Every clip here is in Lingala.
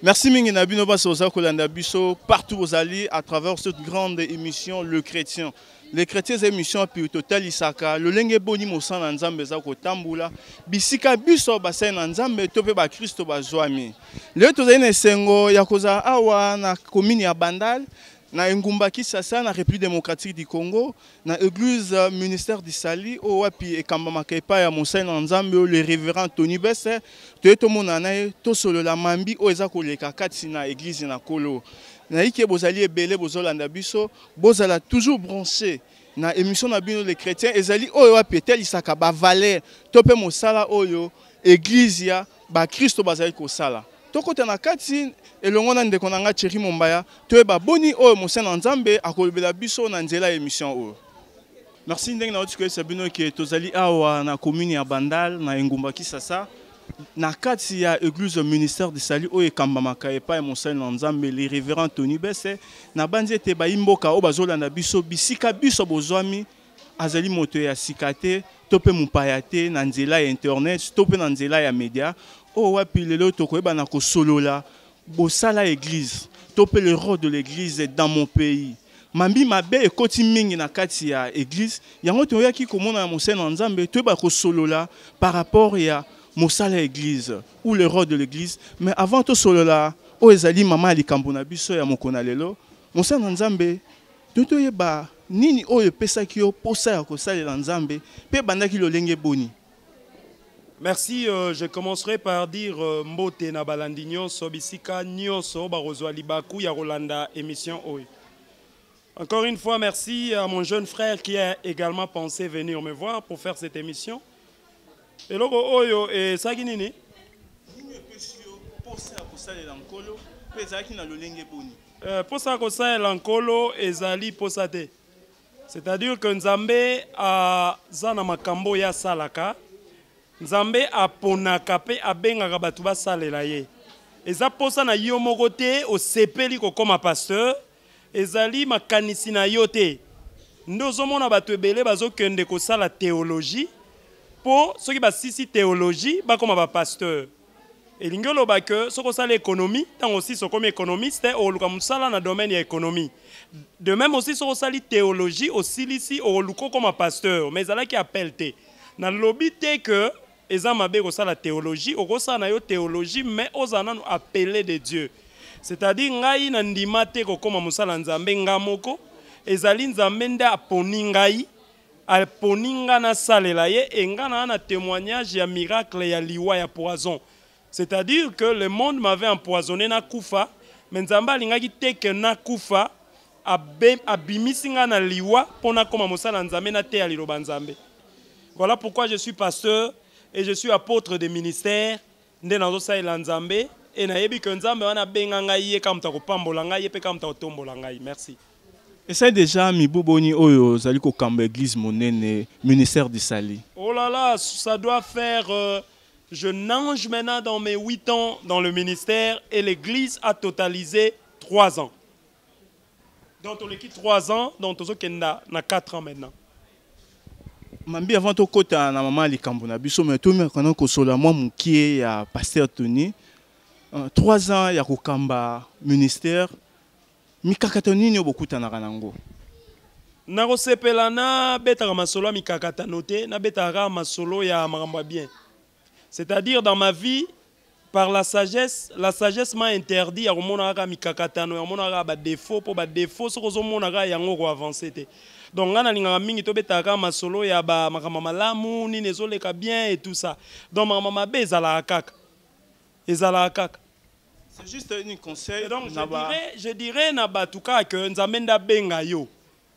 Merci mingi na bino basi oza kolanda biso partout aux alliés à travers cette grande émission Le Chrétien. Les chrétiens émission puis total isaka le lenge boni mosana nzambe za kotambula bisika biso basai na nzambe to pe ba Kristo bazwami. Le tozali na sengo ya koza awa na commune ya Bandal na Ngumba Kisasa na République démocratique du Congo na église ministère du Sali o wapi ekamba makepa ya mosai na nzambe le révérend Tony Besse to mona na to solo la mambi o eza koleka kati na église na kolo na ike bozali ebele bozolanda biso bozala toujours branché na émission na bino les chrétiens ezali oyo wapi telisaka ba valeur to pe mosala oyo église ya ba Kristo bazali kosala tokota na kati elongo na ndeko na nga Thierry Mombaya toyeba boni oyo mosana nzambe akolobela biso na nzela émission oyo. Merci ndenge na otiko sabino ke tozali awa na commune ya Bandal na Ngumba Kisasa na kati ya église ministère de Sali oyo ekambamaka epai mosala nzambe le révérend Tony Besse na bandi ete bayimboka oyo bazolanda biso bisika biso bozwami azali moto ya sikate to pe mupaya te na nzela ya internet to pe na nzela ya media o wapi lelo tokoyeba na kosolola bosala église to pe le rôle de l'église dans mon pays mambi mabe ekoti mingi na kati ya église yango toyaki komona na mosala nzambe toyeba kosolola par rapport ya mosala église ou le rôle de l'église mais avant to solola o ezali mama likambo na biso ya mokona lelo mosala nzambe toyeba nini oyo pesaki yo posa ya kosalela nzambe pe bandaki lolenge boni. Merci, je commencerai par dire mbote na balandi nyonso bisika nyonso barozwa libaku ya Rolanda émission oyo. Encore une fois, merci à mon jeune frère qui a également pensé venir me voir pour faire cette émission. Et logo oyo et saki nini? Posa ya kosalela nkolo pe ezalaki na lolenge boni. Posa ya kosalela nkolo ezali posa te. C'est-à-dire que Nzambe a zana makambo ya salaka. Nzambe aponaka pe abengaka batu basalela ye. Eza posa na yo moko te osepeli kokoma pasteur. Ezali makanisi na yo te. Ndozomona batu ebele bazokende kosala théologie. Po soki basisi théologie bakoma ba pasteur. Elingi oloba ke soko sala économie, tant aussi soko comme économiste oluka musala na domaine ya économie. De même aussi soko sali théologie aussi ici oluko comme pasteur, mais ezala ki appelle te. Na lobi te que eza mabe ko sala théologie, okosa na yo théologie mais ozana no appelé de Dieu. C'est-à-dire ngai na ndima te ko koma musala nzambe ngamoko, ezali nzambe nda aponi ngai, aponi nga na salela ye e nga na témoignage ya miracle ya liwa ya poison. C'est-à-dire que le monde m'avait empoisonné na kufa, mais nzambe alingaki te ke na kufa abimisi nga na liwa pona koma musala nzambe na te ya liloba nzambe. Voilà pourquoi je suis pasteur et je suis apôtre de ministère nde nazosalela nzambe et nayebi ke nzambe wana benga ngai ye kamta kopambola ngai ye pe kamta kotombola ngai. Merci. Et ça déjà mibuboni oyo zali ko kamba église monene ministère du Sali. Oh là là, ça doit faire je nage maintenant dans mes 8 ans dans le ministère et l'église a totalisé 3 ans. Donc on équipe 3 ans, donc on a 4 ans maintenant. Mambi avant to kota na mama likambo na biso mais to me kana ko sola moi mukie ya pasteur Tony 3 ans ya kokamba ministère mikakatano nini obokuta na kanango na kosepela na betaka masolo mikakatano te na betaka masolo ya makambo bien. C'est-à-dire dans ma vie par la sagesse m'a interdit ya komonaka mikakatano ya monaka ba défaut po ba défaut soko zo monaka yango ko avancer te. Donc ngana lingaka mingi to betaka masolo ya ba makambo malamu ni nezoleka bien et tout ça. Donc makambo be ezala kaka. Ezala kaka. C'est juste un conseil. Donc je dirais na batuka que nzambe nda benga yo.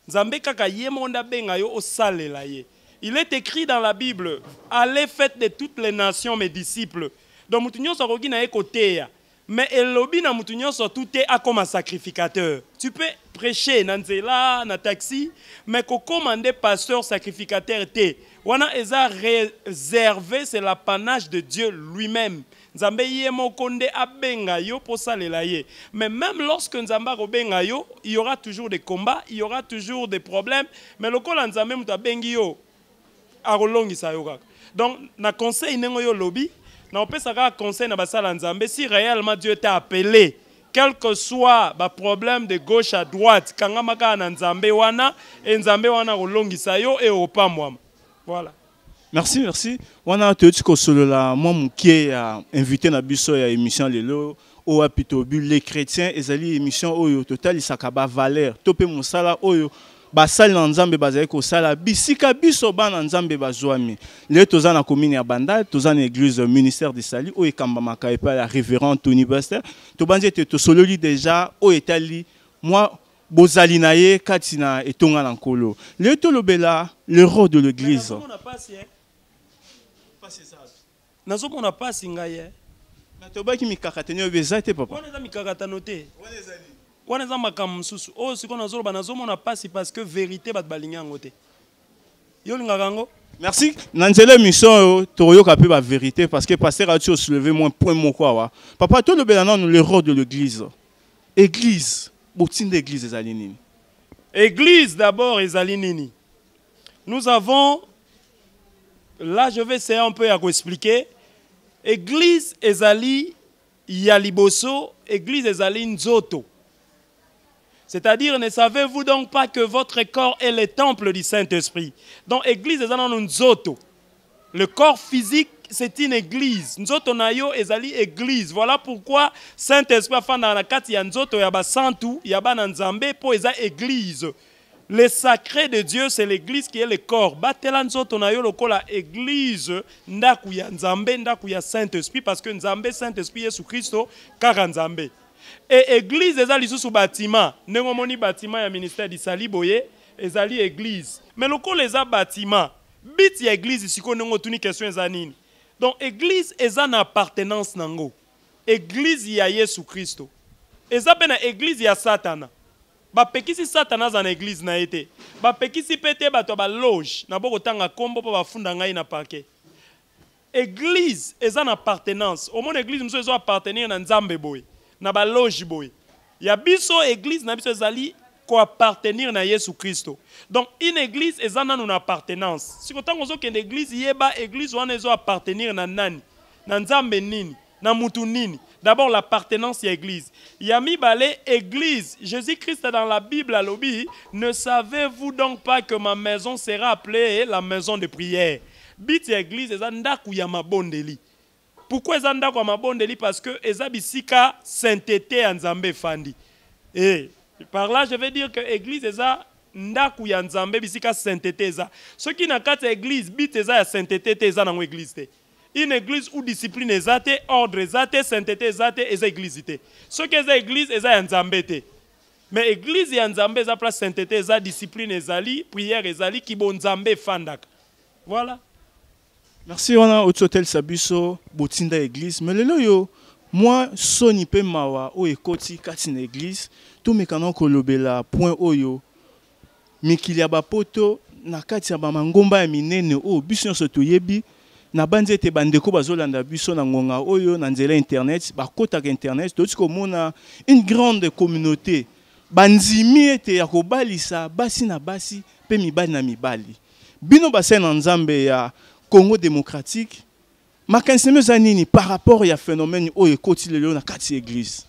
Nzambe kaka yemo nda benga yo osalela ye. Il est écrit dans la Bible, allez faites de toutes les nations mes disciples. Donc mutunyo sokoki na ekoteya. Mais elobi na mutunyo so tout est comme un sacrificateur. Tu peux prêcher na nzela na taxi, mais ko commander pasteur sacrificateur te. Wana eza réservé, c'est l'apanage de Dieu lui-même. Nzambe yemo konde abenga yo po salela ye. Mais même lorsque nzamba ko benga yo, il y aura toujours des combats, il y aura toujours des problèmes, mais lokola nzambe muta bengi yo arolongi sa yo kaka. Donc na conseil nengo yo lobi na opesaka conseil na basala nzambe si réellement Dieu t'a appelé, quel que soit le problème de gauche à droite, kangamaka na nzambe wana et nzambe wana kolongisa yo et opamwa. Voilà. Merci, merci. On a tout ce solo la moi qui a invité na biso ya émission lelo o apitobu les chrétiens ezali émission oyo total isakaba valeur topé mosala oyo basali na nzambe bazali ko sala bisika biso bana nzambe bazwami le toza na commune ya Banda toza na église ministère de sali o ekambamaka epa la révérend Tony Buster to banze te to sololi déjà o etali moi bozali na ye katina etonga na nkolo le to lobela le rôle de l'église. Nazomona pasi ngaye. Na tobaki mikakateni obezate papa. Wana za mikakatano te. Wana ezali. Wana za makamsusu. Oh siko nazoloba nazomona pasi parce que vérité bat balinga ngote. Yo lingaka ngo. Merci. Nanzela mission toyoka pe ba vérité parce que pasteur a tu soulever moins point moko wa. Papa to lobela non le rôle de l'église. Église, botine d'église ezali nini? Église d'abord ezali nini? Nous avons là, je vais essayer un peu à vous expliquer. Église ezali yaliboso, église ezali nzoto. C'est-à-dire, ne savez-vous donc pas que votre corps est le temple du Saint-Esprit? Donc, église ezali nzoto. Le corps physique, c'est une église. Nzoto nayo ezali église. Voilà pourquoi Saint-Esprit a fait dans la carte ya nzoto ya ba santu, ya ba nzambe po eza église. Le sacré de Dieu, c'est l'église qui est le corps. Batela nzoto na yo lokola église ndaku ya nzambe, ndaku ya Saint-Esprit, parce que nzambe, Saint-Esprit, Yesu Christo, kaka nzambe. Et église, ezali sous bâtiment. Nengomoni bâtiment ya ministère di sali boye, ezali église. Mais lokola eza bâtiment, bit ya église siko nengo tuni question eza nini. Donc église eza na appartenance nango. Église ya Yesu Christo. Eza pena église ya Satana. Bapekisi Satana za na église na ete. Bapekisi pete bato ba loge na boko tanga kombo po bafunda ngai na parquet. Église eza na appartenance. Au monde église mso ezo appartenir na nzambe boy, na ba loge boy. Ya biso église na biso ezali ko appartenir na Yesu Christo. Donc une église eza na une appartenance. Si ko tango zo ke église yeba église wana ezo appartenir na nani? Na nzambe nini? Na mutu nini? D'abord l'appartenance à l'église. Yami balé église. Jésus-Christ dans la Bible à l'obi. Ne savez-vous donc pas que ma maison sera appelée la maison de prière? Bit église ezandaku ya mabondeli. Pourquoi ezandaku ya mabondeli? Parce que ezabisika sainteté en Nzambe fandi. Et par là je vais dire que église eza ndaku ya Nzambe bisika sainteté eza. Ce qui n'a qu'à église bit eza ya sainteté eza dans l'église te. Une église où discipline ezate, ordre ezate, sainteté ezate, eza église te. Ce que eza église eza ya Nzambe te. Mais église ya Nzambe eza place sainteté eza, discipline ezali, prière ezali, ki bon Nzambe fandaka. Voilà. Merci on a au hôtel Sabiso, botinda église. Mais lelo yo, moi soni pe mawa o ekoti kati na église, tout mekano kolobela point oyo. Mikili ya bapoto na kati ya ba mangomba ya minene o biso so toyebi. Na bandi ete bandeko bazolanda biso na ngonga oyo na nzela internet bakotaka internet toti komona une grande communauté banzimi ete ya kobalisa basi na basi pe mibali na mibali bino basai na nzambe ya Congo démocratique makanisi meza nini par rapport ya phénomène oyo ekoti lelo na kati église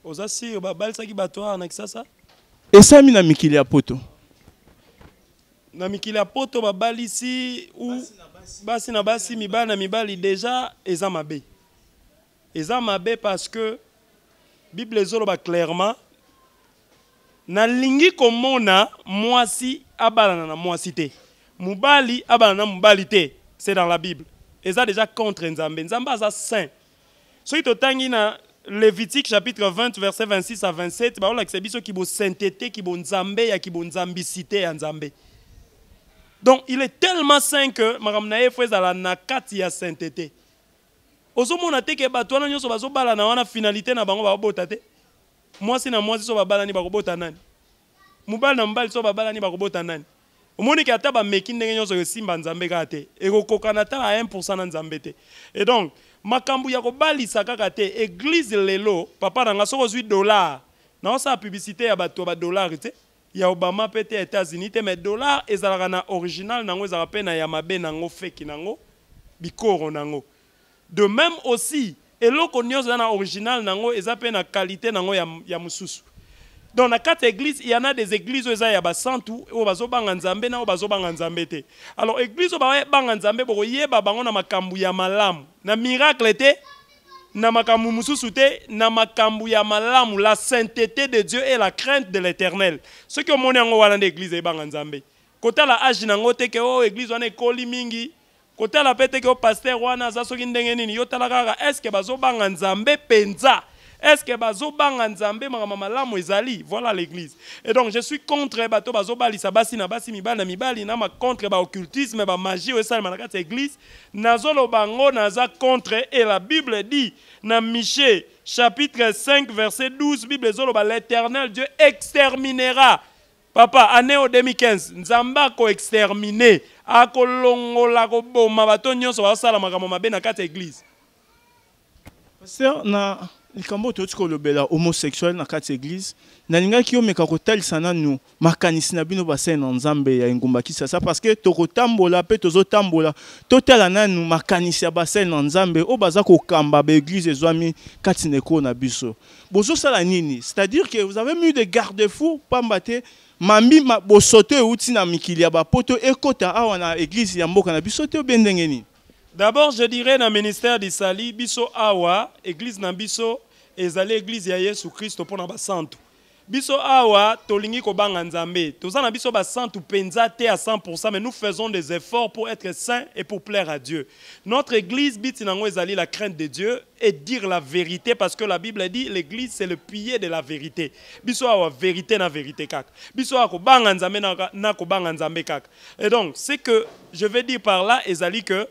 oza sir babalisaki bato na kisasa esami na mikili ya poto na mikili ya poto babalisi ou basi na basi mibali na mibali déjà eza mabe. Eza mabe parce que Bible ezoloba clairement na lingi komona mwasi abalana na mwasi te. Mubali abalana na mubali te. C'est dans la Bible. Eza déjà contre Nzambe. Nzambe aza saint. Soki totangi na Lévitique chapitre 20 verset 26 à 27 ba ola biso ki bo sainteté ki bo Nzambe ya ki bo nzambicité ya Nzambe. Donc, il est tellement saint que Maramnae fait la nakati ya sainteté. Ozo mona te ke bato wana nyoso bazo bala na wana finalité na bango ba bota te. Moi si na moi so ba bala ni ba kobota nani. Mubali na mbali so ba bala ni ba kobota nani. Omoni ke ata ba meki ndenge nyoso ke simba Nzambe ka te. E kokokana ta 1% na Nzambe te. Et donc, makambu ya kobalisa kaka te église lelo papa na nga soko zwi dollar. Na osa publicité ya bato ba dollar te. Ya Obama peut-être États-Unis mais dollar ezalaka na original nango ezalaka pe na ya mabe nango fake nango bikoro nango. De même aussi, et l'autre original nango ezape na qualité nango ya mususu. Dans la quatre églises, il y en a des églises où il y a des santu, où bazo banga nzambe na où bazo banga nzambe te. Alors église où banga nzambe bo yeba bango na makambu ya malamu. Na miracle te, na makambu mususu te, na makambu ya malamu, la sainteté de Dieu et la crainte de l'Éternel. Ce que moni yango wana de église banga nzambe. Kota la age nango te ke o église wana ekoli mingi. Kota la pete ke o pasteur wana za soki ndenge nini yo talaka est-ce que bazo banga nzambe penza? Est-ce que bazo banga nzambe malamu ezali? Voilà l'église. Et donc je suis contre bato bazo bali sabasi na basi mibali na mibali na ma contre ba occultisme ba magie ou ça na kati église. Nazolo bango naza contre et la Bible dit na Michée chapitre 5 verset 12 Bible zolo ba l'Éternel Dieu exterminera. Papa, année 2015, Nzamba ko exterminé, a ko longola ko boma bato nyonso ba sala makambo mabe na kati église. Pasteur na likambo totiko lobela homosexuel na kati église, na linga ki omeka ko talisana nu makanisi na bino basai na Nzambe ya ngumba kisasa parce que toko tambola pe tozo tambola totala nanu makanisi ya basai na Nzambe o baza ko kamba ba église ezwami kati neko na biso. Bozo sala nini? C'est-à-dire que vous avez mis des garde-fous pambate mambi bosoto euti na mikili ya bapoto ekota awa na église ya mboka na biso te bendengeni. D'abord, je dirais dans le ministère d'Isali, biso awa, église na biso, ezali église ya Yesu Christ pour na basantu. Biso awa, tolingi ko banga nzambe. Tozana biso basantu penza te à 100%, mais nous faisons des efforts pour être saints et pour plaire à Dieu. Notre église, bitinango ezali la crainte de Dieu et dire la vérité, parce que la Bible dit, l'église c'est le pilier de la vérité. Biso awa, vérité na vérité kak. Biso awa ko banga nzambe na ko banga nzambe kak. Et donc, c'est que je vais dire par là, ezali que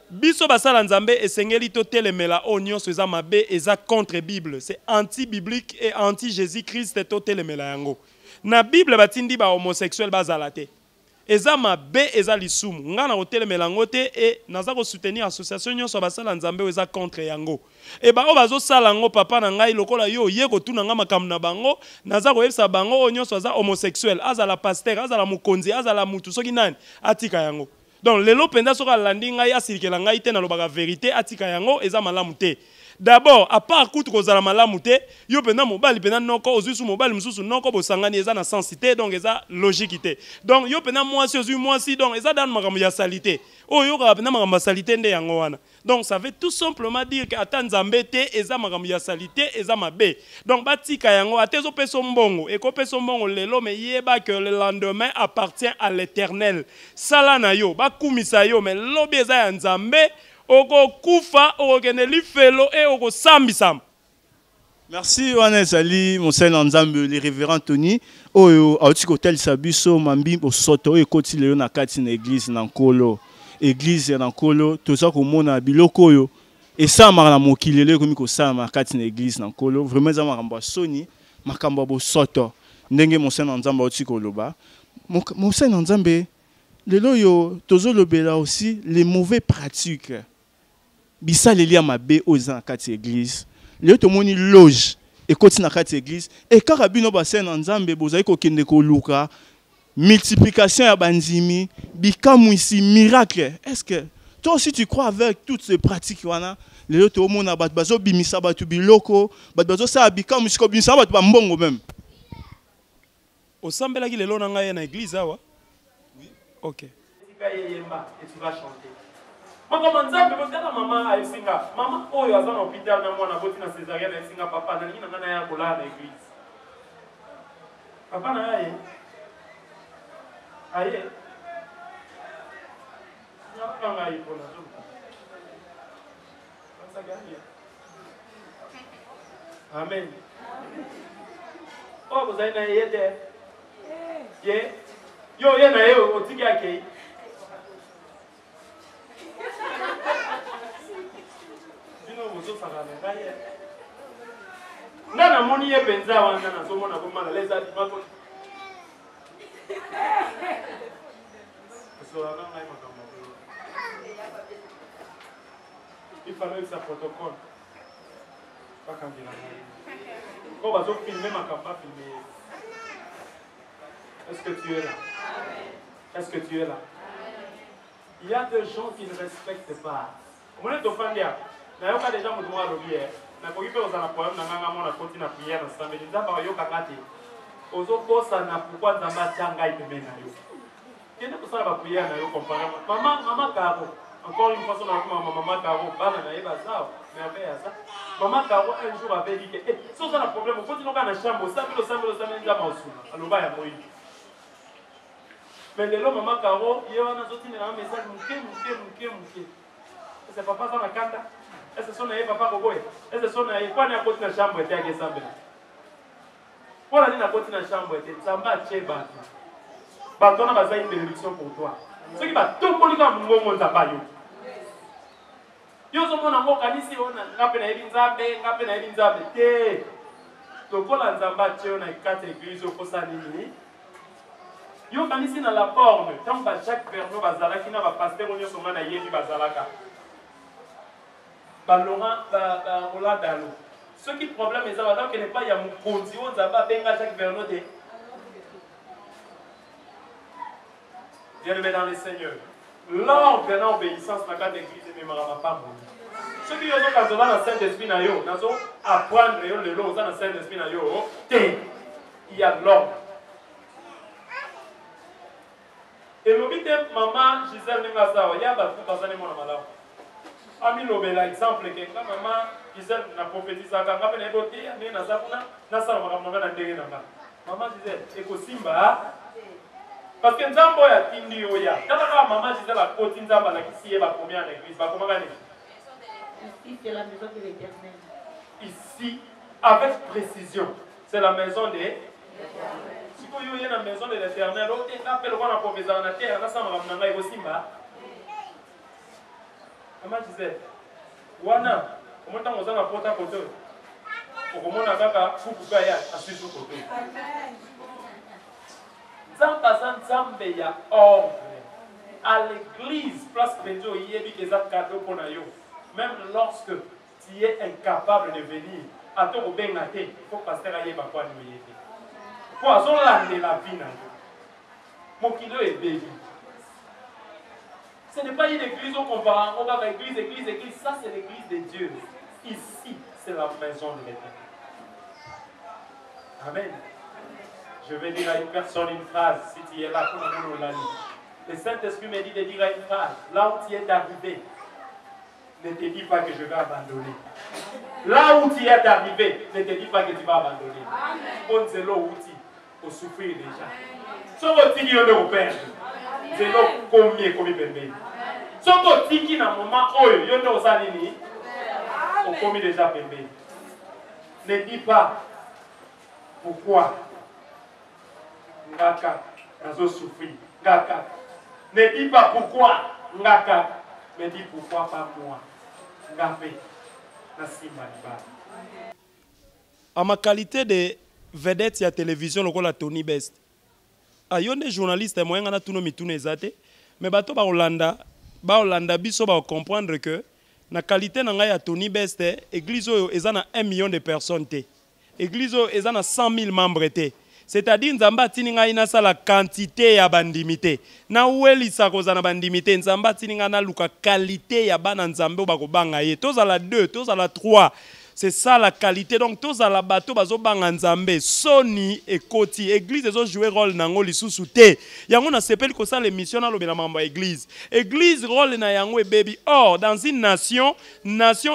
biso basala nzambe esengeli to telemela o nyonso eza mabe eza contre Bible, c'est anti-biblique et anti-Jésus-Christ to telemela yango. Na Bible batindi ba homosexuel bazala te. Eza mabe eza lisumu. Nga na telemela ngo te et naza ko soutenir association nyonso basala nzambe eza contre yango. Et ba o bazo sala ngo papa na ngai lokola yo ye ko tuna nga makam na bango, naza ko yebisa bango o nyonso aza homosexuel, azala pasteur, azala mukonzi, azala mutu soki nani atika yango. Donc, les lots penda soka landi ngai asirike la ngai te na lobaka vérité atika yango eza malamu te. D'abord, à part kutu kozala malamu te, yo penda mobali penda noko ozusu mobali mususu noko bosangani eza na sensité donc eza logique te. Donc yo penda mwasi ozu mwasi donc eza dan makambo ya salité. O yo ka penda makambo ya salité nde yango wana. Donc ça veut tout simplement dire que ata nzambe te eza makambo ya salité eza mabe. Donc batika yango atezo peso mbongo e ko peso mbongo lelo me yeba que le lendemain appartient à l'Éternel. Sala na yo bakumisa yo mais lobi eza ya nzambe oko kufa oko keneli felo e oko sambisam. Merci wana ezali monseigneur Nzambe le révérend Tony oyo auti ko telisa biso mambi bosoto e koti lelo na kati na église na nkolo. Église na nkolo toza komona biloko oyo esamaka na mokili lelo komi kosama kati na église na nkolo vraiment za makambo soni makambo bosoto ndenge monseigneur Nzambe auti koloba monseigneur Nzambe lelo yo tozo lobela aussi les mauvais pratiques bisaleli ya mabe oza na kati église lelo tomoni loge ekoti na kati église et kaka bino basai na Nzambe bozali kokende koluka multiplication ya banzimi bikamwisi miracle. Est-ce que toi aussi tu crois avec toutes ces pratiques wana lelo tomona bato bazo bimisa bato biloko bato bazo sa bikamwisi ko bimisa bato bambongo même osambelaki lelo na ngai na église awa. Oui. OK. Et tu vas chanter. Maman Nzambe botala mama ayesinga. Mama oyo aza na hôpital na mwana boti na césarienne ayesinga papa na nini na ya kola na église. Papa na ye. Aye. Nyaka ngai pona zo. Amen. Oh vous avez na yete. Ye. Yo ye na yo otiki akei. Nana moni ye benza wana na somo na komana leza dimako. Il fallait que ça protocole. Pas quand il a dit. Quand on va filmer ma campagne, filmer. Est-ce que tu es là? Est-ce que tu es là? Il y a des gens qui ne respectent pas. Vous êtes au Fandia. D'ailleurs, quand déjà, vous devez l'oublier. Na kokipe ozana problème na nganga mona koti na prière na samedi nzamba yo kakati ozo kosa na pourquoi nzamba tanga ipeme na yo kende ko sala ba prière na yo comparer mama Caro encore une fois son maman Caro bana na eba ça merveille ça maman Caro un jour avait dit que so ça na problème koti no kana chambre samedi nzamba osuna aloba ya moyi mais lelo maman Caro ye wana zoti na message muke c'est papa ça na kanda. Est-ce que son aïe papa Koboy? Est-ce que son aïe quoi n'a côté na chambre était à Gesambe? Quoi la n'a côté na chambre était Samba Cheba. Baton a besoin d'une bénédiction pour toi. Ce qui va tout pour lui comme mon tabayo. Yo so mona mo kanisi ona ngape na ebinzambe ngape na ebinzambe te. To kola nzamba che ona 4 églises au kosa nini. Yo kanisi na la borne tant ba Jacques Vernon bazala ki na ba pasteur onyo so mana yebi bazalaka. Laurent Roland Dalo. Ce qui problème est alors qu'il n'est pas il y a mon conduit on n'a pas benga Jacques Vernon. Bien-aimé dans les seigneurs. L'ordre de l'obéissance n'a pas d'église et ne m'aura pas bon. Ceux qui ont quand on a Saint-Esprit na yo, nazo apprendre yo le long dans Saint-Esprit na yo, il y a l'ordre. Et l'obéissance maman Gisèle Nengaza, il y a battu dans un émon malade. Ami lobela exemple que quand maman Gisèle na prophétise ça quand elle est beauté mais na zakuna na sala makamanga na ndenge nanga maman Gisèle ekosimba parce que nzambo ya tindi oya tata maman Gisèle a côté nzamba la kisi ba combien en église ba comment gagner ici c'est la maison de l'Éternel ici avec précision c'est la maison de si vous y la maison de l'Éternel on appelle on a prophétisé na terre na sala makamanga ekosimba. Maman disait, wana, comment on a porté à côté? Comment on a kaka fukukaya à suivre côté? Zambé ya ordre. À l'église, place Benjo, il y a des cadeaux pour nous. Même lorsque tu es incapable de venir, à ton benate, il faut passer à yéba quoi nous y aider. Poison l'année la vie na yo. Mon kilo est béni. Ce n'est pas une église au comparant, on va avec église, ça c'est l'église de Dieu. Ici, c'est la maison de l'Éternel. Amen. Je vais dire à une personne une phrase, si tu es là pour nous la lire. Le Saint-Esprit me dit de dire une phrase, là où tu es arrivé, ne te dis pas que je vais abandonner. Là où tu es arrivé, ne te dis pas que tu vas abandonner. On sait là où tu vas souffrir déjà. Sauf que tu dis au père, c'est là combien bébé. Sauf que tu as un moment où il y a des salini, on commis déjà bébé. Ne dis pas pourquoi Ngaka nazo souffrir. Ngaka. Ne dis pas pourquoi Ngaka, mais dis pourquoi pas moi. Ngapé. À ma qualité de vedette à télévision, le la Tony Best. A yon des journalistes moyen na tuno mitune ezate, mais bato ba Hollanda biso ba comprendre que na qualité na ngai ya Tony Best, église oyo ezana 1 million de personnes te. Église oyo ezana 100 000 membres te. C'est-à-dire nzamba tininga ina sa la quantité ya bandimité. Na welisa kozana bandimité nzamba tininga na luka qualité ya bana nzambe ba ko banga ye. Toza la 2, toza la 3. C'est ça la qualité. Donc toza la bato bazo banga nzambe. Soni et Koti église ezo jouer rôle nango lisusu te. Yango na sepeli ko sa l'émission na lobela mamba église. Église rôle na yango e baby. Or dans une nation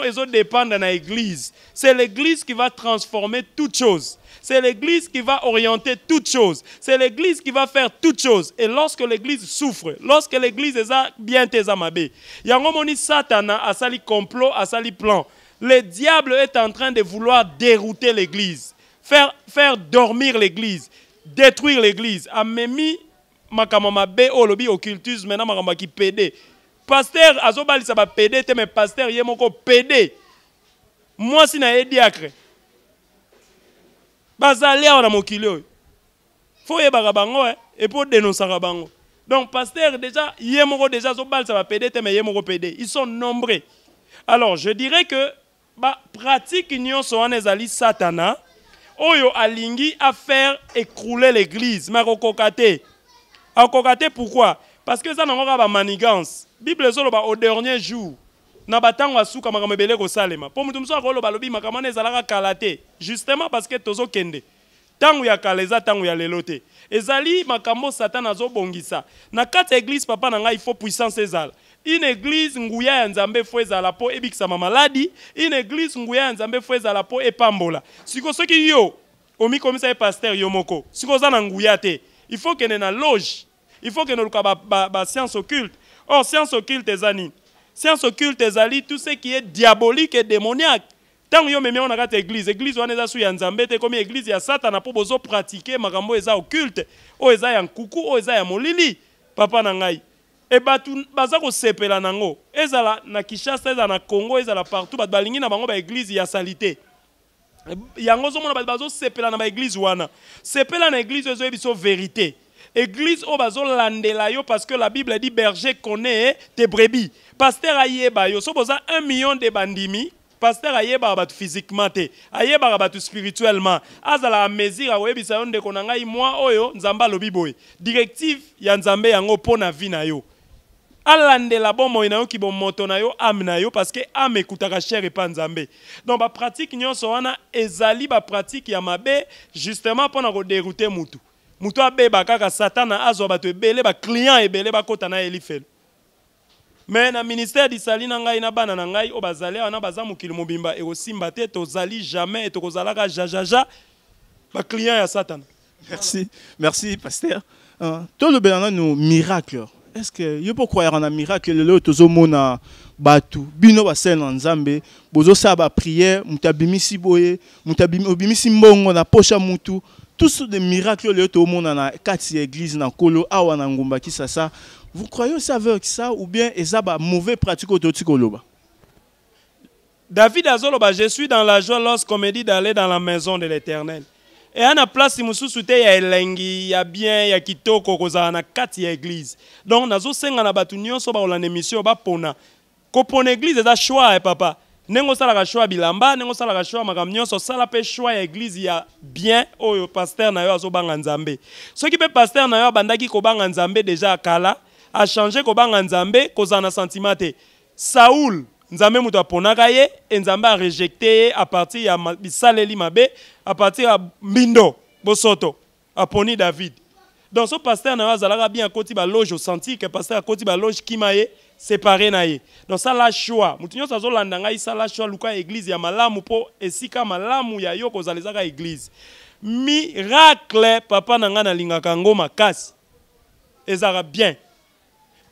ezo dépendre na église. C'est l'église qui va transformer toute chose. C'est l'église qui va orienter toutes choses. C'est l'église qui va faire toutes choses. Et lorsque l'église souffre, lorsque l'église est bien tézamabé, Yangomoni Satana a sali complot, a sali plan. Le diable est en train de vouloir dérouter l'église, faire dormir l'église, détruire l'église. Amemi makamamabe olobi occultisme maintenant makamba ki pédé. Pasteur azobali sa ba pédé te mais pasteur yemoko pédé. Moi si na diacre. Bazali a mokili faut yeba bango et pour dénoncer bango. Donc pasteur déjà yemoko déjà zo bal ça va pédé mais yemoko pédé. Ils sont nombreux. Alors je dirais que pratique union so ezali satana oyo alingi à faire écrouler l'église makokokate. Akokate pourquoi? Parce que ça n'a pas manigance. Bible solo au dernier jour na batango asuka makambo ebele kosalema po mutu mosusu akoloba lobi makambo wana ezalaka kala te justement parce que tozokende tango ya kala eza tango ya lelo te ezali makambo Satan azobongisa na kati ya église papa na ngai il faut puissance ezala une église nguya ya nzambe fo ezala po ebikisama maladi une église nguya ya nzambe fo ezala po epambola siko soki yo omikomisa ye pasteur yo moko siko oza na nguya te il faut kende na loge il faut kende luka ba science occulte or science occulte ezani science occulte ezali tout ce qui est diabolique et démoniaque tant yo meme on a kati église wana eza su ya nzambe te comme église ya Satan po bozo pratiquer makambo eza occulte o eza ya nkuku o eza ya molili papa na ngai e batu baza ko sepela nango ezala na Kinshasa ezala na Congo ezala partout bat balingi na bango ba église ya salité yango zo mona bazo sepela na ba église wana sepela na église ezo biso vérité église o bazo landela yo parce que la Bible dit berger connaît tes brebis pasteur ayeba yo so boza 1 million de bandimi pasteur ayeba batu physiquement te ayeba batu spirituellement azala mesure oyebisa yo ndeko na ngai moi oyo nzamba lobi boye directive ya nzambe yango pona vie na yo alandela bomo na yo ki bomoto na yo ame na yo parce que ame ekutaka cher epa nzambe donc ba pratique nyonso wana ezali ba pratique ya mabe justement pona ko dérouter mutu mutu abeba kaka Satana azwa bato ebele ba client ebele bakota na elifelo mais na ministère d'Isali na ngai na bana na ngai o bazali wana baza mokili mobimba e osimba te tozali jamais et tokozalaka jajaja ba client ya Satana. Merci pasteur. Tout le bien nous miracle. Est-ce que you peux croire en un miracle le tozo mona batu bino ba sel en Nzambe bozo sa ba prière mutabimisi boye mutabimisi mbongo na pocha mutu tous ce des miracles le to mona na kati église na kolo awa na ngumba kisasa. Vous croyez aussi avec ça ou bien ezaba mauvais pratique autotikoloba? David azoloba je suis dans la joie lorsqu'on me dit d'aller dans la maison de l'Éternel. Et à la place mususu te ya elengi ya bien ya kitoko kozala na kati ya église. Donc nazo senga na batu nyonso ba olanda émission ba pona. Ko pona église eza choix papa. Nengo sala ka choix bilamba, nengo sala ka choix makam nyonso sala pe choix ya église ya bien oyo pasteur na yo azo banga nzambe. Soki pe pasteur na yo bandaki ko banga nzambe déjà kala a changé ko banga nzambe kozana sentiment te. Saoul nzambe mutu aponaka ye nzambe a rejeté à partir ya bisaleli mabe à partir ya mbindo bosoto aponi David. Donc ce pasteur na azalaka bien koti ba loge au senti que pasteur koti ba loge kimaye séparé na ye. Donc ça la choix mutu nyonso azolanda ngai ça la choix luka église ya malamu po esika malamu ya yo kozalezaka église. Miracle papa na nga na lingaka ngoma kasi ezara bien.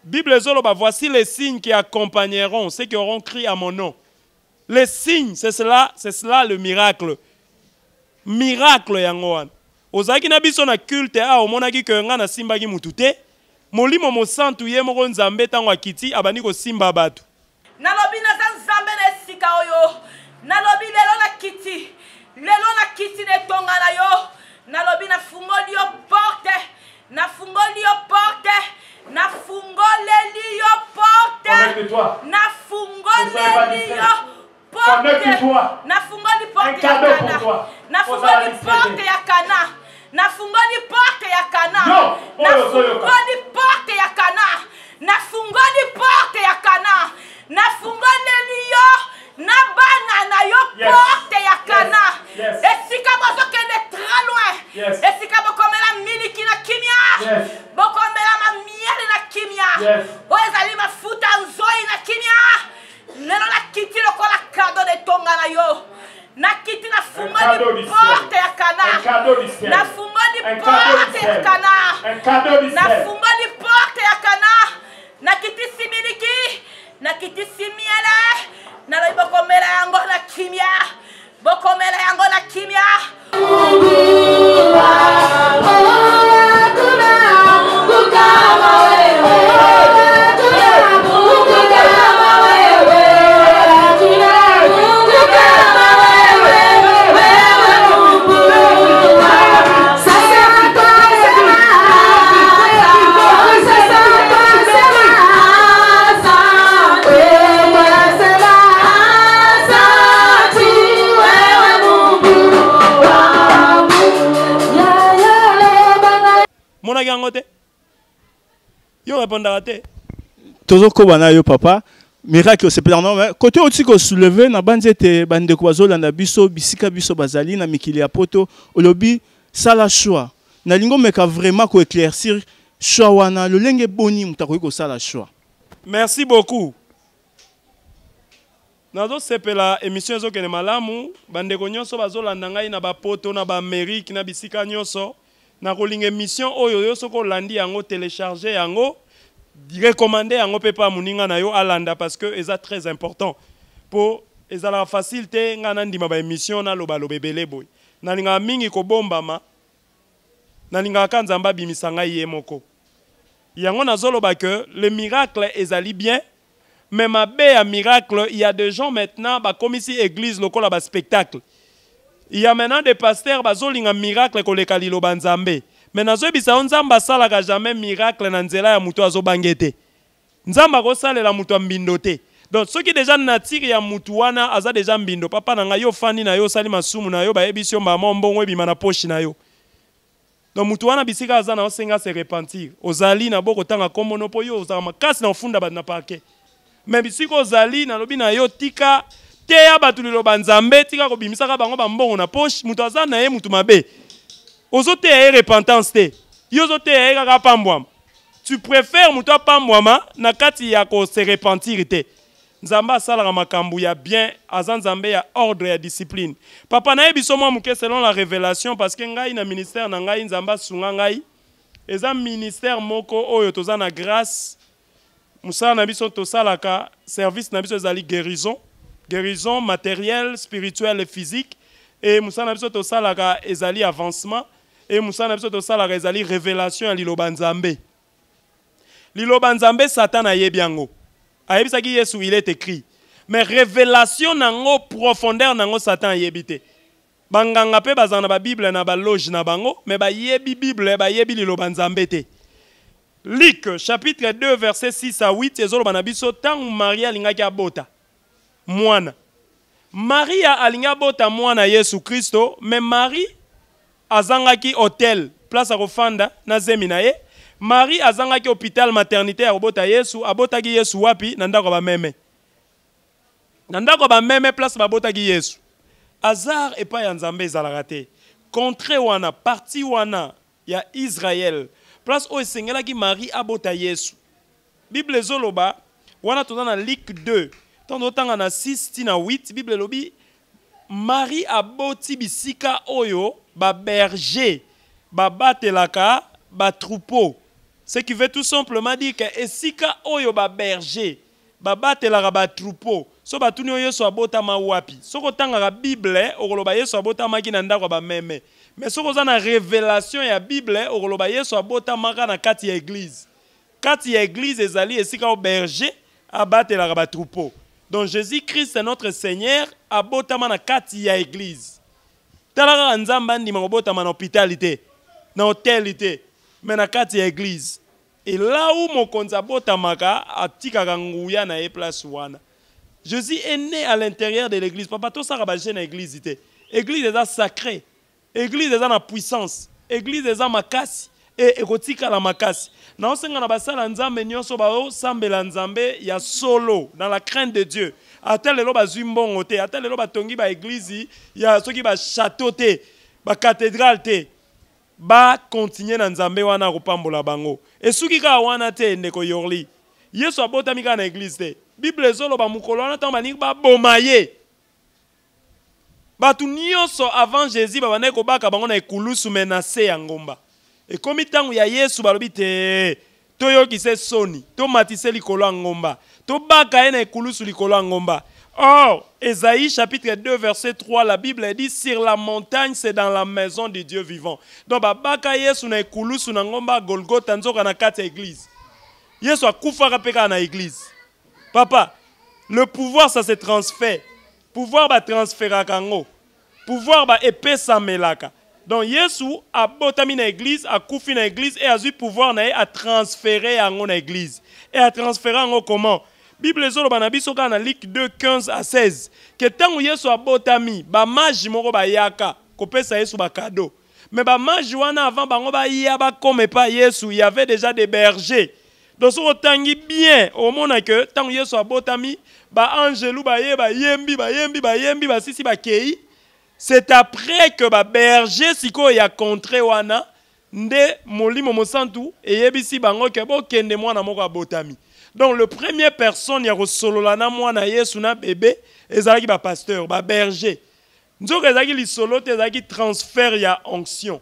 Bible zoloba voici les signes qui accompagneront ceux qui auront crié à mon nom. Les signes, c'est cela le miracle. Miracle yango wana. Ozaki na biso na culte a omonaki ke nga na simbaki mutu te. Molimo mosantu ye moko nzambe tango akiti abani ko simba batu. Nalobi na nzambe na sika oyo. Nalobi lelo na kiti. Lelo na kiti ne tonga na yo. Nalobi na fungoli yo porte. Na fungoli yo porte. Na fungoleli yo porte. Na fungoleli yo porte. Na fungoli porte ya kana. Na fungoli porte ya kana. Na fungoli porte ya kana. Na fungoli porte ya kana. Na fungoli porte ya kana. Na fungoleli yo na bana na yo porte ya kana. Esika bazo kende très loin. Esika bokomela miliki na kimia. Bokomela ma miele na kimia. Oezali mafuta nzoi na kimia. Lelo na kiti lokola cadeau de tonga na yo. Na kiti na fungoli porte ya kana. Na fungoli porte ya kana. Na fungoli porte ya kana. Na kiti similiki. Na kiti simiele. Na lo bokomela yango na kimia. Bokomela yango na kimia. Yo répondra te. Tozo kobana yo papa miracle c'est pardon côté aussi ko soulever na banzete bande ko bazolanda biso bisika biso bazali na mikili ya poto olobi sala choix na lingo meka vraiment ko éclaircir choix wana le lenge boni mutako ko sala choix. Merci beaucoup. Nazo sepela émission ezo kene malamu bande ko nyonso bazolanda ngai na ba poto na ba Amérique na bisika nyonso na kolinga émission oyo yo soko landi yango télécharger yango recommander yango pepa muninga na yo alanda parce que eza très important pour ezala facilité ngana ndima ba émission na loba lobebele boy na linga mingi ko bombama na linga kanzamba bimisanga yemoko yango nazoloba que le miracle ezali bien mais ma be miracle il y a des gens maintenant ba comme ici église lokola ba spectacle il y a maintenant des pasteurs bazolinga miracle ko lekali lo banzambe. Mais nazo bisa nzamba salaka jamais miracle na nzela ya mutu azobangete. Nzamba ko salela mutu mbindote. Donc ceux qui déjà natiri ya mutu wana aza déjà mbindo papa na yo fani na yo sali masumu na yo ba ebisio ba mbongo ebima na poche na yo. Donc mutu wana bisika aza na osenga se repentir. Ozali na boko tanga kombono po yo ozama kasi na ofunda ba na parquet. Mais bisika ozali na lobi na yo tika teya batulilo banzambe tika ko bimisaka bango ba mbongo na poche mutu aza na ye mutu mabe. Ozote ya repentance te. Yozote ya kaka pambwama. Tu préfères muto pambwama na kati ya ko se repentir te. Nzamba salaka makambu ya bien, azanzambe ya ordre ya discipline. Papa na yebiso mwa muke selon la révélation parce que ngai na ministère na ngai nzamba sunga ngai. Eza ministère moko oyo toza na grâce. Musala na biso to salaka service na biso ezali guérison, guérison matérielle, spirituelle et physique. Et musala na biso to salaka ezali avancement. Et Moussa Nabso to sala rezali révélation à Liloba Nzambe. Liloba Nzambe Satan a yebiango. Ayebisa ki Yesu il est écrit. Mais révélation nango profondeur nango Satan yebite. Banganga pe bazana ba Bible na ba loge na bango, mais ba yebi Bible ba yebi Liloba Nzambe te. Luc chapitre 2 verset 6 à 8 ezolo banabiso tang Maria lingaki abota. Mwana. Maria alinga bota mwana Yesu Kristo, mais Marie azangaki hôtel place à Rofanda na zeminaye Marie azangaki hôpital maternité ya robota Yesu abotaki Yesu wapi nandako ba meme place babotaki Yesu Azar epa ya Nzambe ezalaka te contre wana parti wana ya Israël place o esengelaki Marie abota Yesu Bible zoloba wana toza na Luc 2 tando tanga na 6 tina 8 Bible lobi Marie aboti bisika oyo ba berger, ba batelaka, ba troupeau. Ce qui veut tout simplement dire que esika oyo ba berger, ba batelaka ba troupeau. So ba tuni oyo so abota ma wapi. So ko tanga la Bible, okoloba yeso abota maki na ndako ba meme. Mais so ko za na révélation ya Bible, okoloba yeso abota maka na kati ya église. Kati ya église ezali esika o berger, abatelaka ba troupeau. Donc Jésus-Christ est notre Seigneur, abotama na kati ya église. Talaka nzamba ndima obotama na hôpitalité, na hôtelité, mais na kati ya église. Et là où mokonzi abotamaka atikaka nguya na e place wana. Jésus est né à l'intérieur de l'église. Papa to saka ba jeune église té. Église est sacrée. Église est na puissance. Église est makasi et ekotika la makasi. Na osenga na basala nzambe nyonso ba o sambela nzambe ya solo dans la crainte de Dieu. Ata lelo bazwi mbongo te, ata lelo batongi ba église ya soki ba château te, ba cathédrale te. Ba continuer na nzambe wana kopambola bango. Et soki ka wana te ndeko yorli. Yesu abotami ka na église te. Bible zolo ba mukolo wana tamba ni ba bomaye. Batu nyonso avant Jésus ba bana ko baka bango na ekulusu menacé ya ngomba. Et comme tangu ya Yesu balobi te toyo kise soni, to matise likolo ya ngomba. To baka ena ekulusu likolo ya ngomba. Or, Ésaïe chapitre 2 verset 3, la Bible dit sur la montagne c'est dans la maison de Dieu vivant. Donc baka Yesu na ekulusu na ngomba Golgotha nzoka na kati ya église. Yesu akufa peka na église. Papa, le pouvoir ça se transfère. Pouvoir ba transférer kango. Pouvoir ba epesa melaka. Donc Yesu a botami na église, a koufi na église et a eu pouvoir à transférer en église. Et à transférer en comment? Bible zolo banabiso ka na Luc 2 15 à 16. Que tangu Yesu a botami, ba maji moko ba yaka, kopesa Yesu ba cadeau. Mais ba maji wana avant bango ba ya ba comme pas Yesu, il y avait déjà des bergers. Donc si otangi bien au monde que tant Yesu abotami ba angelou ba yembi ba sisi ba kei, c'est après que ba berger siko ya contré wana nde molimo mosantu et yebisi bango ke bo kende mwana moko abotami. Donc le premier personne ya kosolola na mwana Yesu na bébé ezalaki ba pasteur ba berger. Nzoko ezalaki li solo te ezalaki transfert ya onction.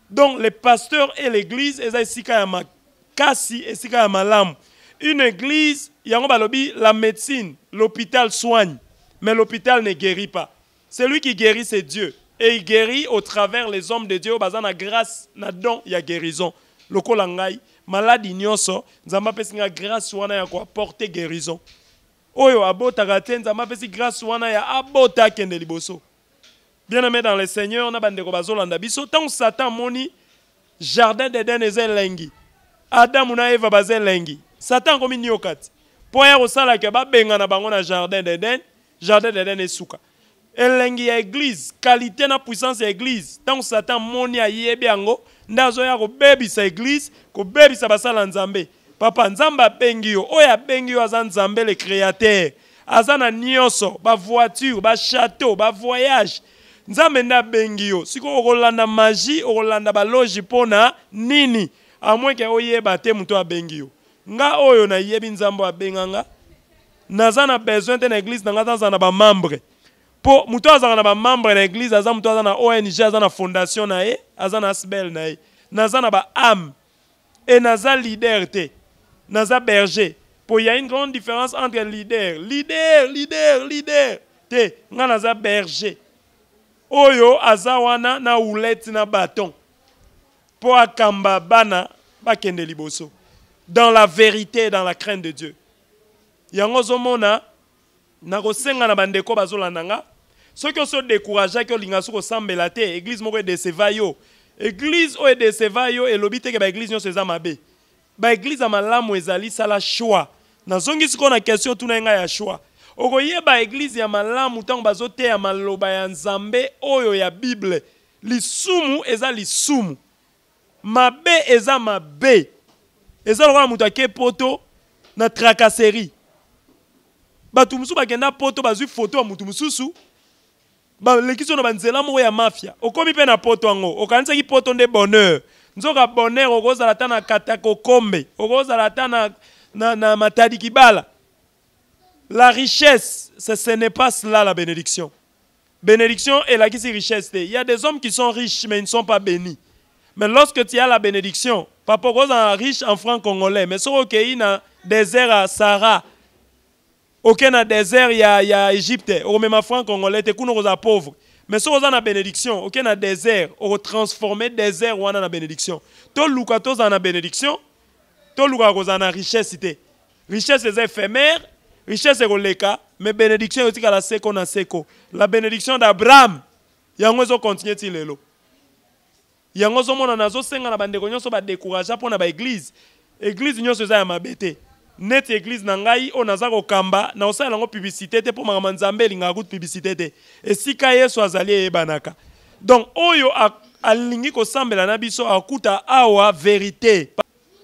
Donc les pasteurs et l'église ezalaki sika ya makasi et sika ya malamu. Une église yango balobi la médecine, l'hôpital soigne, mais l'hôpital ne guérit pas. Celui qui guérit c'est Dieu. Et il guérit au travers les hommes de Dieu, bazana grâce, na don, il y a guérison. Loko langai, maladie nyonso, nzamba pesi nga grâce wana ya kwa porter guérison. Oyo abota gaten, nzamba pesi grâce wana ya abota kende liboso. Bien-aimé dans le Seigneur, on a bandeko bazolanda biso, tant Satan moni jardin d'Éden ezelengi. Adam na Eva bazelengi. Satan komi niokati. Po ya osala ke ba benga na bango na jardin d'Éden esuka. Elengi ya église, qualité na puissance ya église. Tant Satan moni ayebi yango, ndazo ya ko bebisa église, ko bebisa basala nzambe. Papa nzamba bengi yo, oya bengi yo aza nzambe le créateur. Azana nyonso, ba voiture, ba château, ba voyage. Nzambe na bengi yo. Siko okolanda magie, okolanda ba logi pona nini? A moins que oyeba te muto abengi yo. Nga oyo na yebi nzambo abenganga. Nazana besoin de l'église na ngata na ba membre. Po muto azana ba membre na église azana muto azana ONG azana fondation na e azana asbel na e nazana ba âme et naza leader te naza berger. Po il y a une grande différence entre leader te nga naza berger. Oyo azawana na oulette na bâton. Po akamba bana bakende liboso dans la vérité, dans la crainte de Dieu. Yango zomona na kosenga na bandeko bazolanda nga. Ceux qui sont découragés, qui ont l'ingasso sambela te, église moko déceva yo. Église o déceva yo et lobite ke ba église nyo seza mabe. Ba église amalamu ezali sala choix. Na zongi siko na question tuna nga ya choix. Okoye ba église ya malamu tango bazote ya maloba ya Nzambe oyo ya Bible. Lisumu eza lisumu. Mabe eza mabe. Eza lokola mutu ake poto na tracasserie. Batu musu bakenda poto bazwi photo ya mutu mususu. Ba lekiso na banzela moko ya mafia. Okomi pe na poto ango. Okanisa ki poto nde bonheur. Nzoka bonheur okozala ta na katako kombe. Okozala ta na matadi kibala. La richesse, ce n'est pas cela la bénédiction. Bénédiction est la qui c'est richesse. Il y a des hommes qui sont riches mais ils ne sont pas bénis. Mais lorsque tu as la bénédiction, papa est riche en francs congolais, mais si tu es dans le désert à Sahara, aucun dans le désert il y a Égypte, ou même en francs congolais, tu es pauvre. Mais si tu es dans la bénédiction, aucun dans le désert, on transformer le désert ou dans la bénédiction. Tu es dans la bénédiction, tu es dans la richesse. Richesse est éphémère, richesse est leka, mais bénédiction est la seko na seko. La bénédiction d'Abraham, il y a un continuer de l'élo. Yango zomona nazo senga na bandeko nyonso ba décourager pona ba église. Église nyonso eza ya mabete. Net église na ngai o naza ko kamba na osala lango publicité te po mama Nzambe linga gut publicité te. Esika Yesu azali ebanaka. Donc oyo alingi ko sambela na biso akuta awa vérité.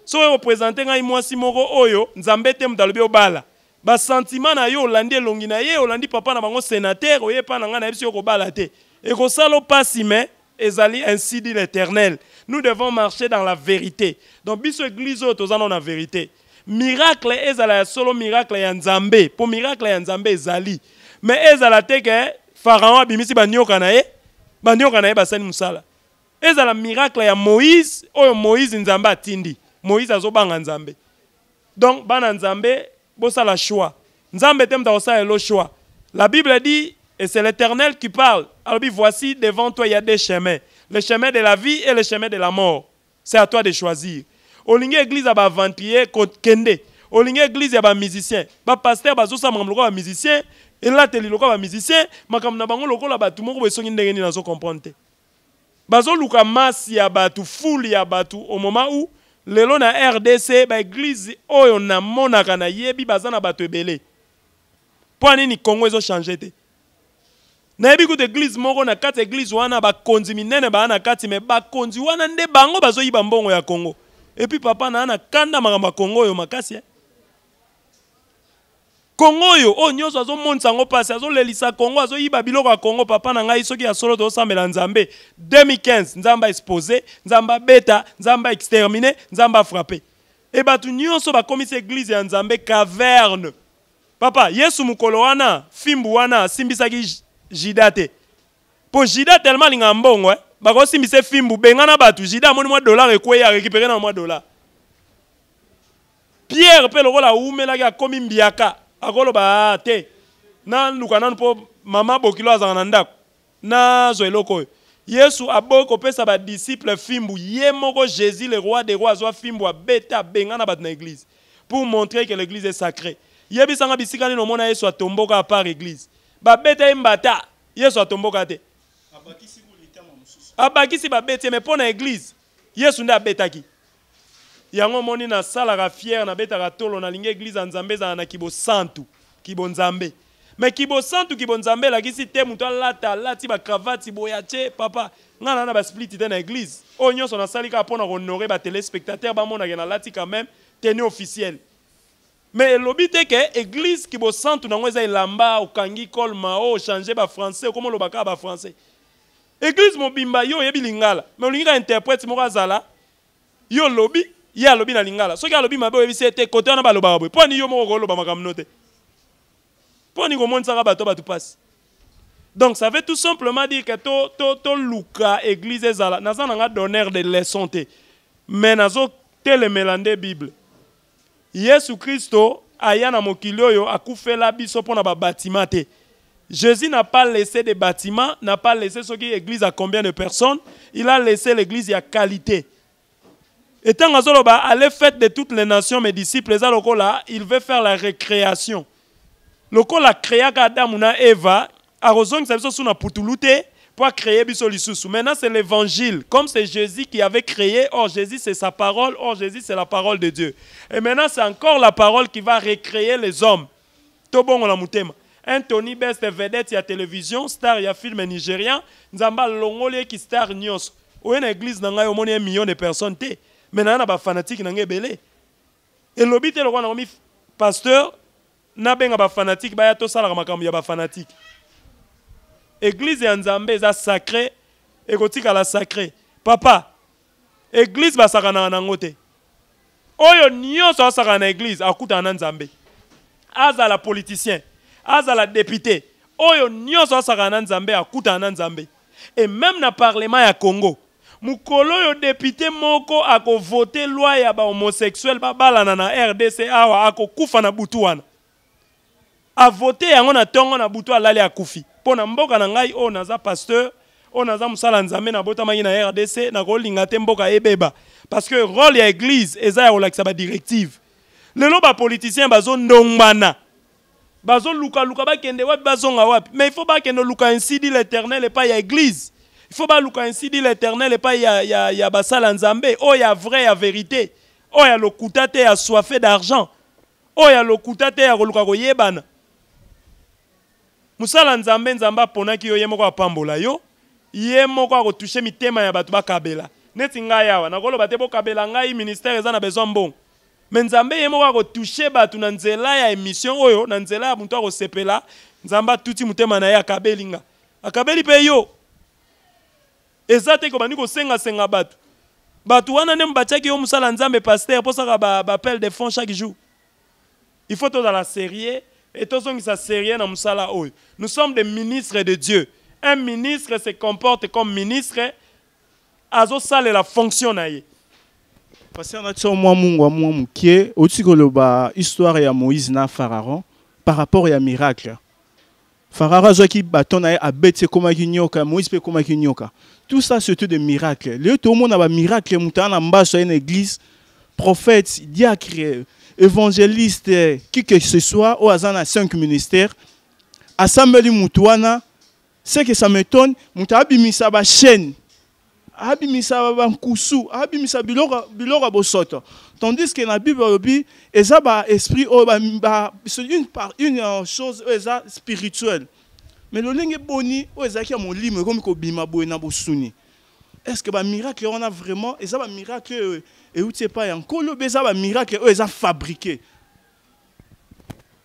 So représenter ngai mwasi moko oyo Nzambe te mutalobi obala. Ba sentiment na yo olandi elongi na ye olandi papa na bango sénateur oye pa na nga na biso ko bala te. E ko salo pasi mais ezali ainsi dit l'Éternel. Nous devons marcher dans la vérité. Donc, biso église tous en la vérité. Miracle ezala solo miracle ya Nzambe. Pour miracle ya Nzambe ezali. Mais ezala te que Pharaon abimisi banyoka na ye basani musala. Ezala miracle ya Moïse, oyo Moïse Nzambe atindi. Moïse azobanga Nzambe. Donc, bana Nzambe bosa la choix. Nzambe temta osa le choix. La Bible dit et c'est l'Éternel qui parle. Alors, voici, devant toi, il y a deux chemins. Le chemin de la vie et le chemin de la mort. C'est à toi de choisir. Au ligne église, il y a des ventriers, kende. Au ligne église, il y a des musiciens. Les pasteurs, ils sont des musiciens. Et là, tu es des musiciens. Mais comme tu es tout le monde ne comprendre. Bazo luka masi ya batu, foule ya batu, au moment où, lelo na RDC, l'église, oyo na monaka na yebi, bazana batu ebele. Pour nini Congo, ils ont changé. Na ebi kuti église moko na kati église wana ba konzi minene ba na kati me ba konzi wana nde bango bazo yiba mbongo ya Congo. Et puis papa na kanda makambo Congo yo makasi. Congo yo o nyoso azo monisa ngo pasi azo lelisa Congo azo yiba biloko ya Congo papa na ngai soki ya solo to sambela Nzambe 2015 Nzamba exposé Nzamba beta Nzamba exterminé Nzamba frappé. Et batu nyonso ba komisa église ya Nzambe caverne. Papa Yesu mukolo wana fimbu wana simbisaki jidate. Po jida tellement linga mbongo ba ko simbise fimbu bengana batu jida moni mwa dollar ekwe ya récupérer na mwa dollar. Pierre pe lokola umela ya komi mbiaka akolo ba te na lukana po mama bokilo azana ndako na zo eloko Yesu aboko pesa ba disciple fimbu ye moko Jésus le roi des rois zo fimbu abeta bengana bat na église pour montrer que l'église est sacrée. Yebisanga bisikani no mona Yesu atomboka à part église. Ba beta mbata Yesu atomboka te. Abakisi ba beta mais pour na église Yesu nda betaki. Yango moni na sala ka fier na beta ka tolo na linga église ya Nzambe za na kibo santu kibo Nzambe. Mais kibo santu kibo Nzambe la kisi te muto lata lati ba cravate boyache papa ngana na ba split te na église. Onyo so na salika pona honorer ba téléspectateurs ba mona na lati quand même tenue officielle. Mais l'obité que église kibo santu na ngweza ilamba okangi kolma o changer ba français comment lo baka ba français. Église mobimba yo yebi lingala. Mais olinga interprète mo kazala yo lobby ya lobi na lingala. Soki alobi mabe oyebisi ete kote na baloba boye. Po ni yo moko koloba makamno te. Po ni komonisa ka bato batu passe. Donc ça veut tout simplement dire que to luka église ezala naza nga donneur de leçons te. Mais nazo telemélande Bible. Yesu Christo aya na mokili oyo akufela biso pona ba bâtiment te. Jésus n'a pas laissé des bâtiments, n'a pas laissé ce qui église à combien de personnes, il a laissé l'église à qualité. Et tant que allez faites de toutes les nations, mes disciples, il veut faire la récréation. Le col a créé Adam et Eva, a raison que ça soit na putulute pour créer bisolisusu. Maintenant c'est l'évangile, comme c'est Jésus qui avait créé. Or Jésus c'est sa parole, or Jésus c'est la parole de Dieu. Et maintenant c'est encore la parole qui va recréer les hommes. Tobon la mutema. Anthony Best vedette ya télévision, star ya film nigérien, Nzamba longole qui star nyos. Ou une église nanga yo moni 1 million de personnes te. Maintenant na ba fanatique nanga belé. Et lobite le roi na mi pasteur na benga ba fanatique ba ya to sala makambo ya ba fanatique. Église ya Nzambe za sacré et kotika la sacré. Papa, église ba sakana na ngote. Oyo nyonso asaka na église akuta na Nzambe. Aza la politicien. Aza la député, oyo nyonso asaka na Nzambe akuta na Nzambe. Et même na parlement ya Congo, mukolo yo député moko ako voter loi ya ba homosexuel ba balana na RDC awa ako kufa na butu wana. A voter yango na tongo na butu alali akufi. Pona mboka na ngai o naza pasteur, o naza musala Nzambe na bota mangi na RDC na kolinga te mboka ebeba. Parce que rôle ya église eza ya kolakisa ba directive. Lelo ba politicien bazo ndombana. Bazo luka ba kende wapi bazonga wapi. Mais il faut pas que nous luka ainsi dit l'Éternel et pas y a église. Il faut pas luka ainsi dit l'Éternel et pas y a basala Nzambe. Oh y a vrai, y a vérité. Oh y a lokuta te a soifé d'argent. Oh y a lokuta te a luka ko yebana. Musala Nzambe Nzamba pona ki yo yemoko apambola yo. Yemoko ko toucher mitema ya batu bakabela. Neti ngai yawa na kolo batebo kabela ngai ministère eza na besoin bon. Mais Nzambe yemoko ko toucher batu na nzela ya émission oyo na nzela ya muntu ko sepela Nzamba tuti mutema na ya akabelinga akabeli pe yo ezate ko bani ko senga batu wana ne mbachaki yo musala Nzambe pasteur pour ça ba appel de fonds chaque jour. Il faut tout dans la série et tout ça qui sa série na musala oyo. Nous sommes des ministres de Dieu. Un ministre se comporte comme ministre azo sale la fonction na ye. Parce qu'on a dit moi qui est au-dessus de l'histoire de Moïse na Pharaon par rapport à miracle. Pharaon a qui bâton a bêté comme un nyoka, Moïse peut comme un nyoka. Tout ça c'est tout des miracles. Le tout le monde a un miracle, moutan en bas sur une église, prophète, diacre, évangéliste, qui que ce soit, au hasard à 5 ministères, assemblée moutouana, ce que ça m'étonne, moutan abimisa ba chaîne. Abimisa bankusu, abimisa bilora bosoto. Tandis que dans la Bible, il y a esprit, c'est une chose spirituelle. Mais le lingue boni, il y a mon lime comme ko bima boy na bosuni. est-ce que ba miracle on a vraiment et ça ba miracle et où tu pas encore mais ça ba miracle ils ont fabriqué.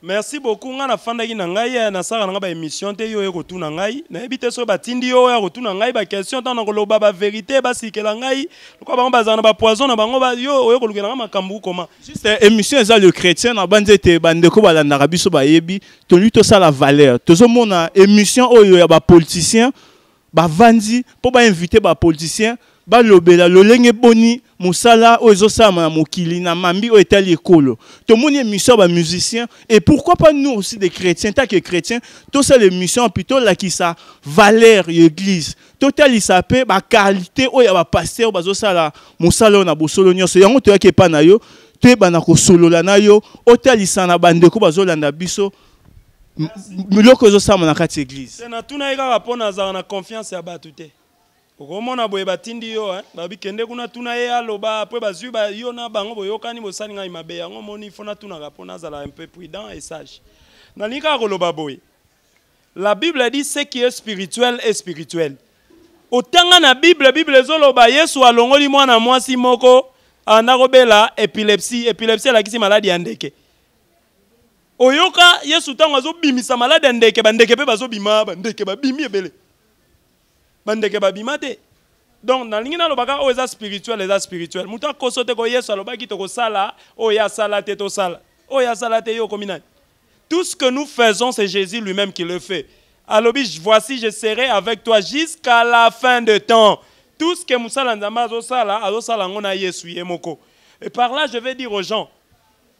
Merci beaucoup ngana fandaki na ngai na sala nga ba émission te yo ekotu na ngai na ebite so batindi yo ya kotu na ngai ba question tant na koloba ba vérité ba sikela ngai lokwa bango bazana ba poison na bango ba yo oyo kolukela nga makambu comment juste émission ça le chrétien na banzete bandeko balandaka biso ba yebi to lui to ça la valeur tozo mona émission oyo ya ba politicien ba vandi po ba inviter ba politicien ba lobela lolenge boni musala ozo sama na mokili na mambi o etali ekolo to moni émission ba musicien et pourquoi pas nous aussi des chrétiens tant que chrétiens tout ça l'émission plutôt là qui ça valeur l'église total ça pe ba qualité o ya ba pasteur bazo sala musala na bosolo nyonso yango to yake pa na yo to e bana ko solola na yo otalisa na bandeko bazo landa biso miloko zo sama na kati église c'est na tuna eka rapona za na confiance ya batu te. Okomona boye batindi yo babi kende kuna tuna ye aloba après bazui ba yo na bango boyokani bosani ngai mabe yango moni fona tuna rapona za la un peu prudent et sage. Na lika koloba boye. La Bible dit ce qui est spirituel est spirituel. Otanga na Bible ezoloba Yesu alongoli mwana mwasi moko anakobela épilepsie la kisi maladie ya ndeke. Oyoka Yesu tango azobimisa malade ya ndeke bandeke pe bazobima bandeke babimi ebele. Bandeke babima te. Donc na lingi na lobaka o eza spirituel. Muta kosote ko Yesu alobaki to ko sala o ya sala te to sala. O ya sala te yo kominani. Tout ce que nous faisons c'est Jésus lui-même qui le fait. Alobi voici je serai avec toi jusqu'à la fin de temps. Tout ce que musala nzamba azosala ngona Yesu yemoko. Et par là je vais dire aux gens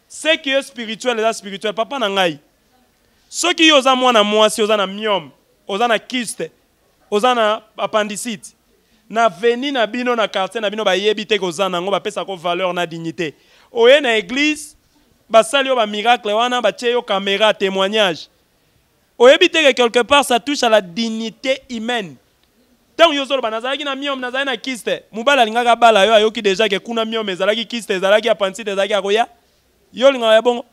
ce qui est spirituel est spirituel papa na ngai. Ceux qui oza mwana mwasi oza na myome, oza na kyste, oza na appendicite. Na veni na bino na quartier na bino ba yebi te ko za nango ba pesa ko valeur na dignité. Oye na église ba sali yo ba miracle wana ba tie yo caméra témoignage. Oyebi te que quelque part ça touche à la dignité humaine. Tant yo zolo banazalaki na myome nazali na kyste, mubala lingaka bala yo ayoki déjà que kuna myome ezalaki kyste ezalaki appendicite ezalaki akoya. Yo linga ya bongo.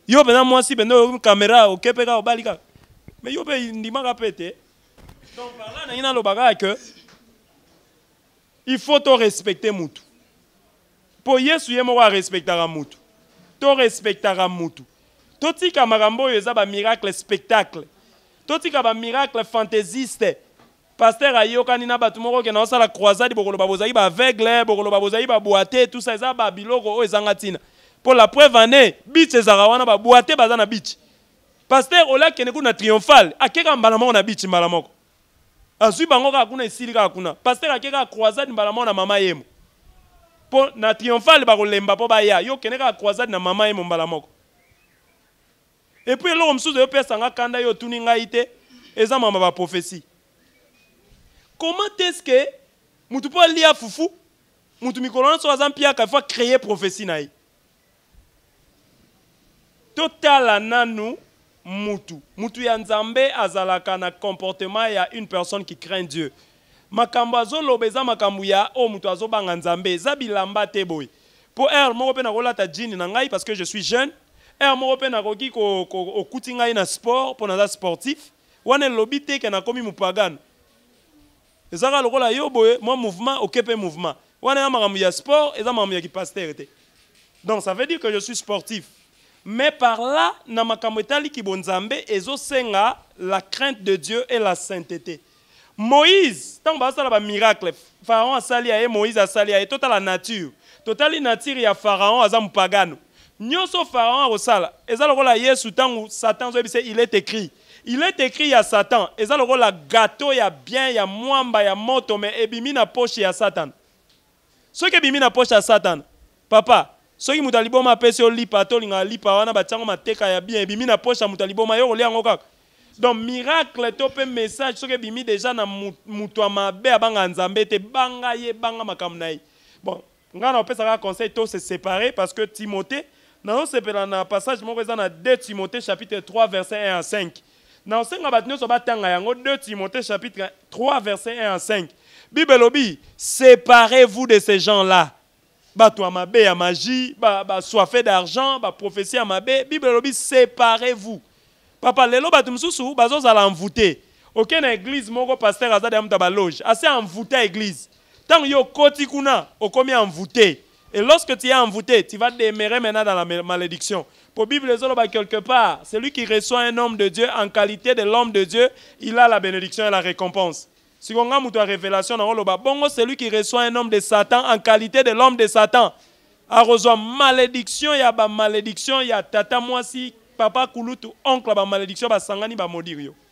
Yo bena mwasi benda yo caméra okepeka obalika. Mais yo be ndimaka pete. Donc par là, il y a le que il faut te respecter mutu. Pour Yesu yemo wa respectera mutu. To respectera mutu. Toti ka marambo yeza ba miracle spectacle. Toti ka ba miracle fantaisiste. Pasteur ayoka ni na batu moko ke na sala croisade bokolo babozaki ba aveugle, bokolo babozaki ba boité, tout ça eza ba biloko o ezanga tina. Pour la preuve année, beach ezara wana ba boité bazana beach. Pasteur ola kene kuna triomphal, akeka mbala moko na beach mbala moko. Azui bango ka kuna esili ka kuna. Pasteur akeka croisade mbala moko na mama yemo. Po na triomphal ba kolemba po ba ya, yo kene ka croisade na mama yemo mbala moko. Et puis l'homme sous de pesa nga kanda yo tuni ngai te, eza mama ba prophétie. Comment est-ce que mutu po lia fufu, mutu mikolona so azampia ka faut créer prophétie na yi. Total nanu mutu ya nzambe azalaka na comportement ya une personne qui craint Dieu. Makambo azolobeza makambo ya o mutu azobanga nzambe eza bilamba te boy. Po moko pe na kolata jean na ngai parce que je suis jeune. Moko pe na koki ko okuti ngai na sport po na sportif. Wana lobi te ke na komi mupagano. Ezaka lokola yo boy moi mouvement okepe mouvement. Wana ya makambo ya sport eza makambo ya ki pasteur te. Donc ça veut dire que je suis sportif. Mais par là, na makambo etali ki bonzambe ezo senga la crainte de Dieu et la sainteté. Moïse, tant basala ba miracle, Pharaon asali ya Moïse asali ya total la nature. Totali nature ya Pharaon azam pagano. Nyoso Pharaon osala, eza lokola Yesu tangu Satan zo bise il est écrit. Il est écrit ya Satan, eza lokola gâteau ya bien ya mwamba ya moto mais ebimi na poche ya Satan. Ce que ebimi na poche ya Satan. Papa soki mutaliboma pese olipa to linga lipa wana batango mateka ya bien bimi na poche mutaliboma yo kolia ngo kaka. Donc miracle to pe message soki bimi déjà na mutu mabe abanga nzambe te banga ye banga makamnai. Bon, ngana opesa ka conseil to se séparer parce que Timothée na sepela na passage moko eza na 2 Timothée chapitre 3 verset 1 à 5. Na senga batnyo so batanga yango 2 Timothée chapitre 3 verset 1 à 5. Bible lobi, séparez-vous de ces gens-là. Bato amabe ya magie, soifé d'argent, prophétie amabe, Bible lobi séparez-vous. Papa lelo bato msusu bazozala envoûté. Ok, na église, mon pasteur a dit à loge. Assez envoûté à l'église. Tant que yo koti kuna, au combien envoûté. Et lorsque tu es envoûté, tu vas demeurer maintenant dans la malédiction. Pour la Bible, quelque part, celui qui reçoit un homme de Dieu en qualité de l'homme de Dieu, il a la bénédiction et la récompense. Si on a une révélation, bon, celui qui reçoit un homme de Satan en qualité de l'homme de Satan, a reçoit malédiction, il y a malédiction, il y a tata moi si papa kulutu oncle ba malédiction ba sangani ba modir yo.